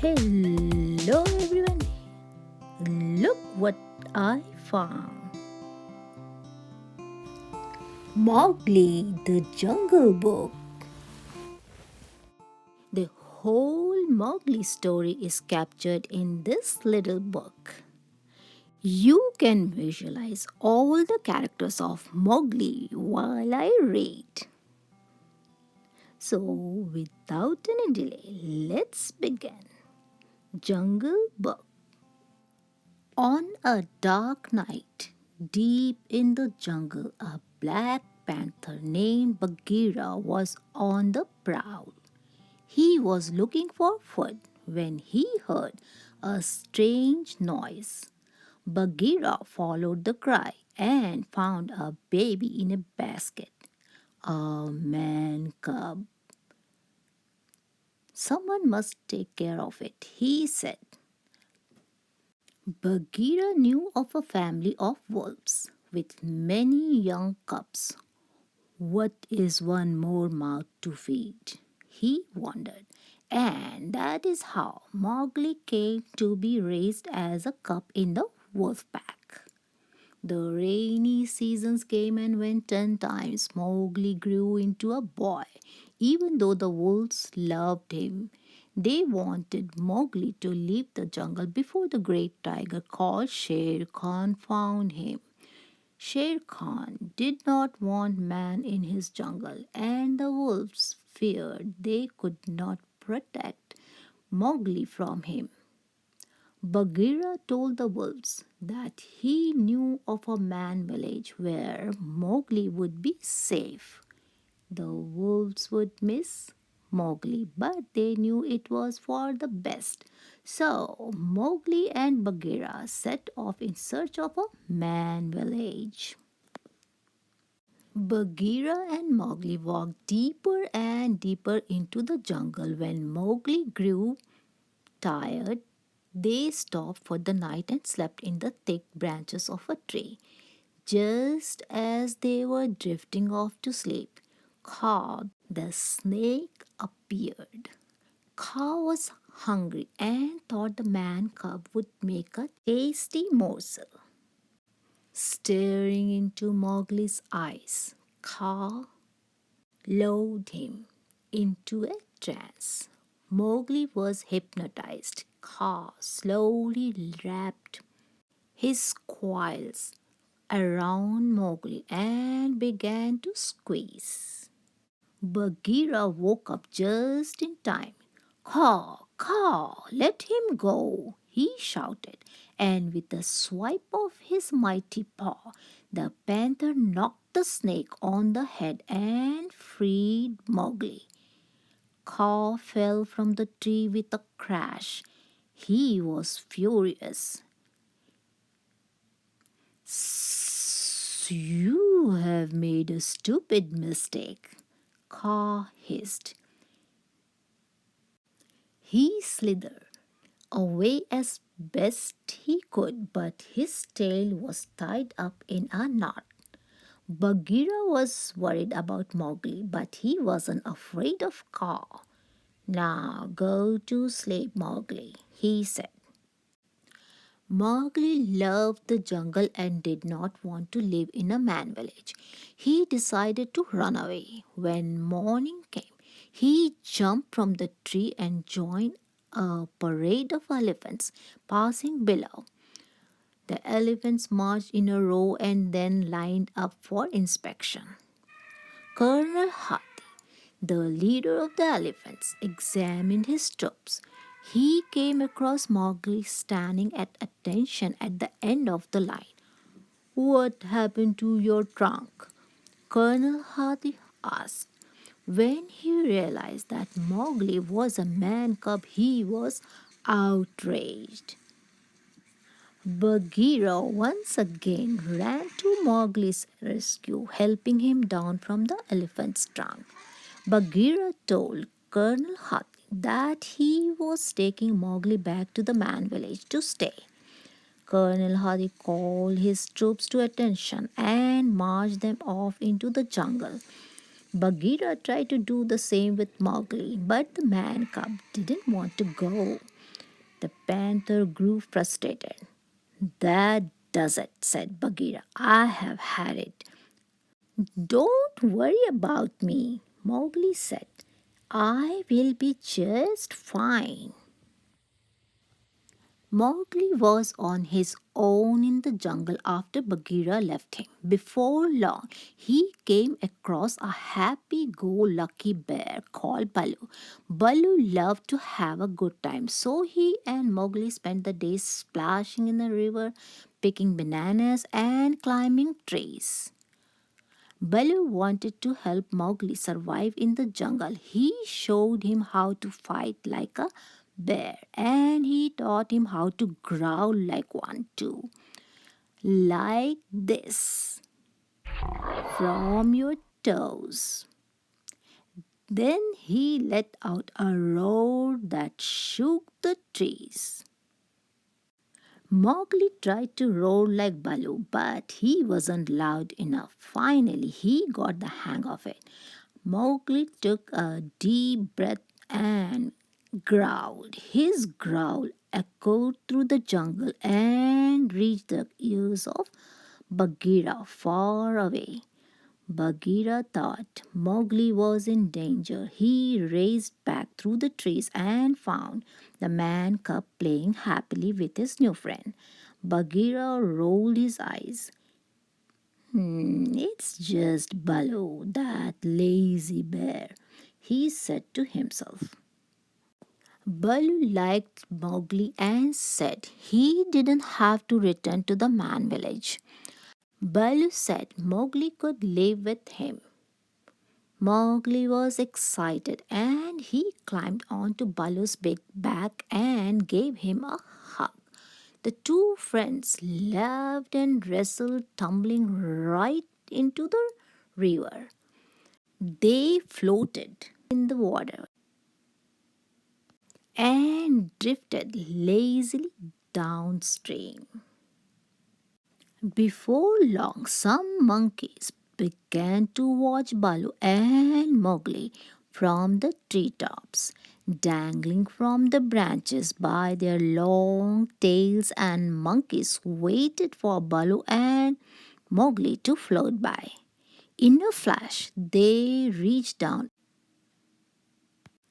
Hello everyone, look what I found. Mowgli, the Jungle Book. The whole Mowgli story is captured in this little book. You can visualize all the characters of Mowgli while I read. So, without any delay, let's begin. Jungle Book. On a dark night, deep in the jungle, a black panther named Bagheera was on the prowl. He was looking for food when he heard a strange noise. Bagheera followed the cry and found a baby in a basket, a man cub. Someone must take care of it, he said. Bagheera knew of a family of wolves with many young cubs. What is one more mouth to feed? He wondered, and that is how Mowgli came to be raised as a cub in the wolf pack. The rainy seasons came and went 10 times. Mowgli grew into a boy, even though the wolves loved him. They wanted Mowgli to leave the jungle before the great tiger called Shere Khan found him. Shere Khan did not want man in his jungle, and the wolves feared they could not protect Mowgli from him. Bagheera told the wolves that he knew of a man village where Mowgli would be safe. The wolves would miss Mowgli, but they knew it was for the best. So Mowgli and Bagheera set off in search of a man village. Bagheera and Mowgli walked deeper and deeper into the jungle. When Mowgli grew tired, they stopped for the night and slept in the thick branches of a tree. Just as they were drifting off to sleep, Ka the snake appeared. Ka was hungry and thought the man cub would make a tasty morsel. Staring into Mowgli's eyes, Ka lulled him into a trance. Mowgli was hypnotized. Ka slowly wrapped his coils around Mowgli and began to squeeze. Bagheera woke up just in time. Caw, caw, let him go, he shouted, and with a swipe of his mighty paw, the panther knocked the snake on the head and freed Mowgli. Caw fell from the tree with a crash. He was furious. You have made a stupid mistake, Caw hissed. He slithered away as best he could, but his tail was tied up in a knot. Bagheera was worried about Mowgli, but he wasn't afraid of Caw. Now go to sleep, Mowgli, he said. Mowgli loved the jungle and did not want to live in a man village. He decided to run away. When morning came, he jumped from the tree and joined a parade of elephants passing below. The elephants marched in a row and then lined up for inspection. Colonel Hathi, the leader of the elephants, examined his troops. He came across Mowgli standing at attention at the end of the line. What happened to your trunk? Colonel Hathi asked. When he realized that Mowgli was a man cub, he was outraged. Bagheera once again ran to Mowgli's rescue, helping him down from the elephant's trunk. Bagheera told Colonel Hathi that he was taking Mowgli back to the man village to stay. Colonel Hathi called his troops to attention and marched them off into the jungle. Bagheera tried to do the same with Mowgli, but the man cub didn't want to go. The panther grew frustrated. That does it, said Bagheera. I have had it. Don't worry about me, Mowgli said. I will be just fine. Mowgli was on his own in the jungle after Bagheera left him. Before long, he came across a happy-go-lucky bear called Baloo. Baloo loved to have a good time, so he and Mowgli spent the day splashing in the river, picking bananas, and climbing trees. Baloo wanted to help Mowgli survive in the jungle. He showed him how to fight like a bear and he taught him how to growl like one too. Like this, from your toes. Then he let out a roar that shook the trees. Mowgli tried to roar like Baloo, but he wasn't loud enough. Finally, he got the hang of it. Mowgli took a deep breath and growled. His growl echoed through the jungle and reached the ears of Bagheera far away. Bagheera thought Mowgli was in danger. He raced back through the trees and found the man cub playing happily with his new friend. Bagheera rolled his eyes. It's just Baloo, that lazy bear, he said to himself. Baloo liked Mowgli and said he didn't have to return to the man village. Baloo said Mowgli could live with him. Mowgli was excited and he climbed onto Baloo's big back and gave him a hug. The two friends laughed and wrestled, tumbling right into the river. They floated in the water and drifted lazily downstream. Before long, some monkeys began to watch Baloo and Mowgli from the treetops, dangling from the branches by their long tails, and monkeys waited for Baloo and Mowgli to float by. In a flash, they reached down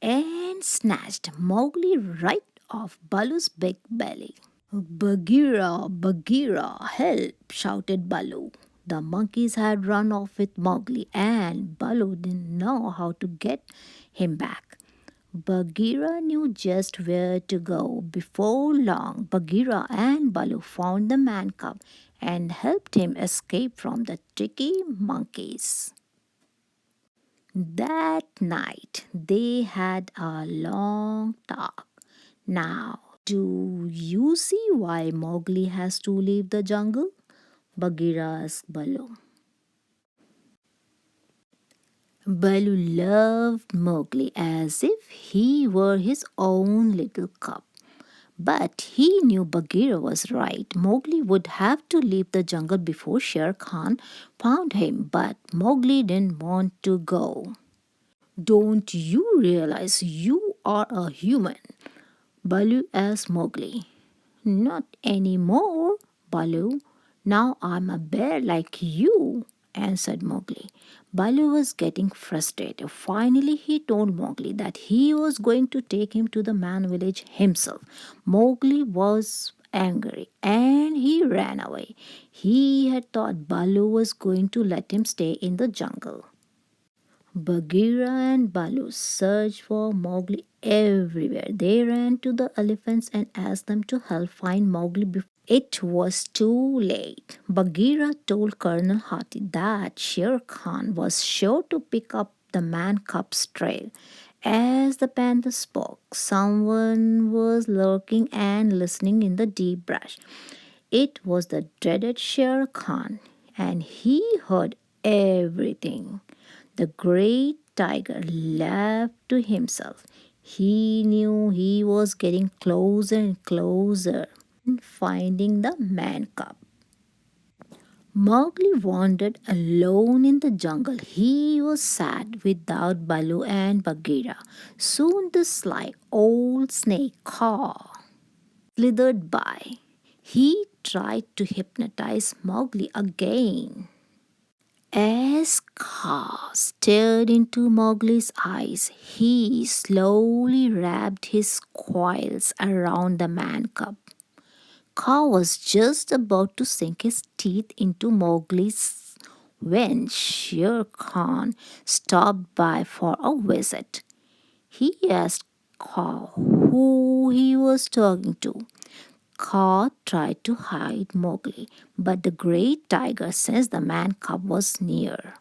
and snatched Mowgli right off Baloo's big belly. Bagheera, Bagheera, help! Shouted Baloo. The monkeys had run off with Mowgli, and Baloo didn't know how to get him back. Bagheera knew just where to go. Before long, Bagheera and Baloo found the man cub and helped him escape from the tricky monkeys. That night, they had a long talk. Now, do you see why Mowgli has to leave the jungle? Bagheera asked Baloo. Baloo loved Mowgli as if he were his own little cub. But he knew Bagheera was right. Mowgli would have to leave the jungle before Shere Khan found him, but Mowgli didn't want to go. Don't you realize you are a human? Baloo asked Mowgli. Not anymore, Baloo. Now I'm a bear like you, answered Mowgli. Baloo was getting frustrated. Finally, he told Mowgli that he was going to take him to the man village himself. Mowgli was angry and he ran away. He had thought Baloo was going to let him stay in the jungle. Bagheera and Baloo searched for Mowgli everywhere. They ran to the elephants and asked them to help find Mowgli before it was too late. Bagheera told Colonel Hathi that Shere Khan was sure to pick up the man cub's trail. As the panther spoke, someone was lurking and listening in the deep brush. It was the dreaded Shere Khan, and he heard everything. The great tiger laughed to himself. He knew he was getting closer and closer, finding the man cub. Mowgli wandered alone in the jungle. He was sad without Baloo and Bagheera. Soon the sly old snake cawed. slithered by. He tried to hypnotize Mowgli again. As Kaa stared into Mowgli's eyes, he slowly wrapped his coils around the man cub. Kaa was just about to sink his teeth into Mowgli's when Shere Khan stopped by for a visit. He asked Kaa who he was talking to. Kaa tried to hide Mowgli, but the great tiger sensed the man cub was near.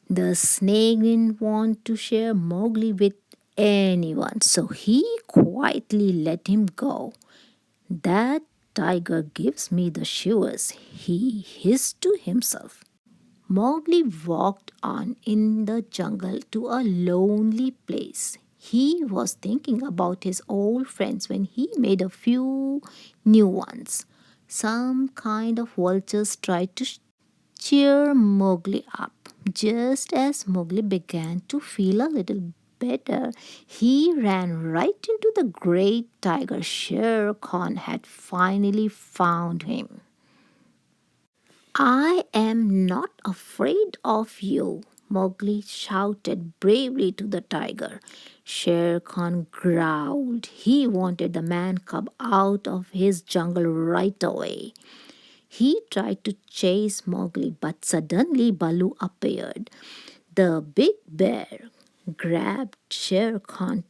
The snake didn't want to share Mowgli with anyone, so he quietly let him go. That tiger gives me the shivers, he hissed to himself. Mowgli walked on in the jungle to a lonely place. He was thinking about his old friends when he made a few new ones. Some kind of vultures tried to cheer Mowgli up. Just as Mowgli began to feel a little better, he ran right into the great tiger. Shere Khan had finally found him. I am not afraid of you, Mowgli shouted bravely to the tiger. Shere Khan growled. He wanted the man cub out of his jungle right away. He tried to chase Mowgli, but suddenly Baloo appeared. The big bear grabbed Shere Khan's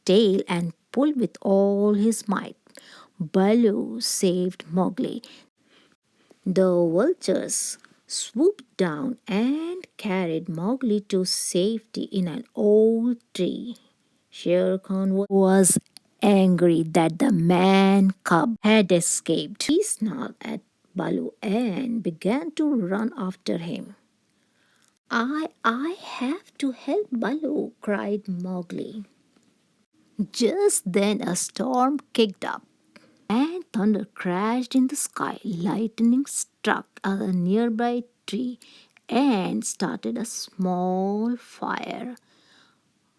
tail and pulled with all his might. Baloo saved Mowgli. The vultures swooped down and carried Mowgli to safety in an old tree. Shere Khan was angry that the man cub had escaped. He snarled at Baloo and began to run after him. I have to help Baloo, cried Mowgli. Just then a storm kicked up and thunder crashed in the sky. Lightning struck a nearby tree and started a small fire.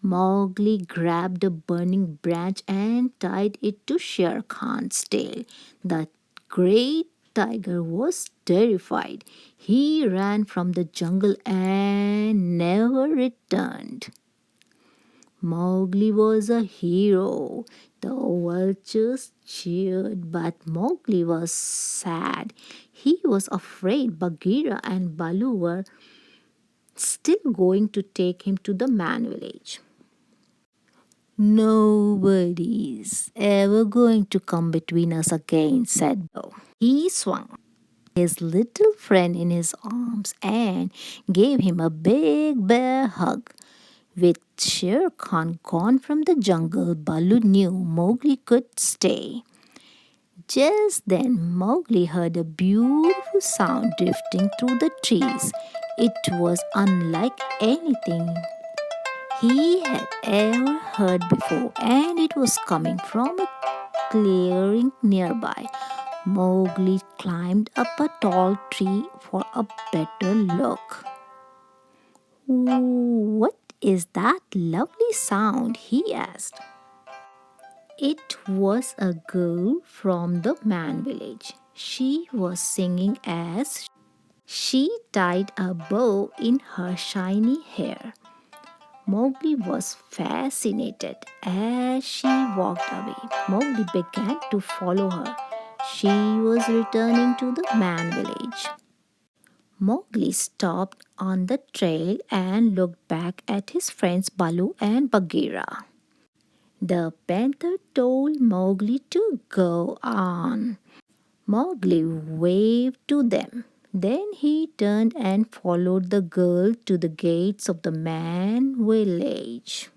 Mowgli grabbed a burning branch and tied it to Shere Khan's tail. The great tiger was terrified. He ran from the jungle and never returned. Mowgli was a hero. The vultures cheered, but Mowgli was sad. He was afraid Bagheera and Baloo were still going to take him to the man village. Nobody's ever going to come between us again, said Baloo. He swung his little friend in his arms and gave him a big bear hug. With Shere Khan gone from the jungle, Baloo knew Mowgli could stay. Just then, Mowgli heard a beautiful sound drifting through the trees. It was unlike anything he had ever heard before, and it was coming from a clearing nearby. Mowgli climbed up a tall tree for a better look. What is that lovely sound? He asked. It was a girl from the man village. She was singing as she tied a bow in her shiny hair. Mowgli was fascinated. As she walked away, Mowgli began to follow her. She was returning to the man village. Mowgli stopped on the trail and looked back at his friends Baloo and Bagheera. The panther told Mowgli to go on. Mowgli waved to them. Then he turned and followed the girl to the gates of the man village.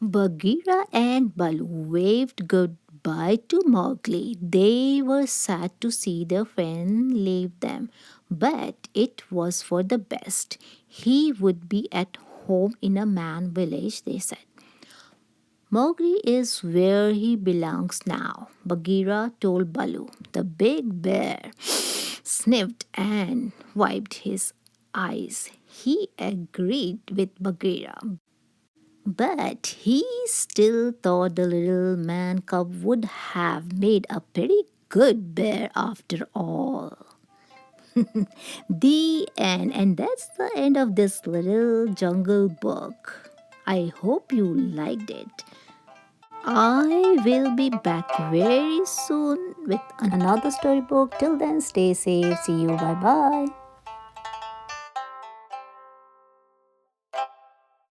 Bagheera and Baloo waved goodbye to Mowgli. They were sad to see their friend leave them, but it was for the best. He would be at home in a man village, they said. Mowgli is where he belongs now, Bagheera told Baloo. The big bear sniffed and wiped his eyes. He agreed with Bagheera. But he still thought the little man cub would have made a pretty good bear after all. The end. And that's the end of this little jungle book. I hope you liked it. I will be back very soon with another storybook. Till then, stay safe. See you. Bye bye.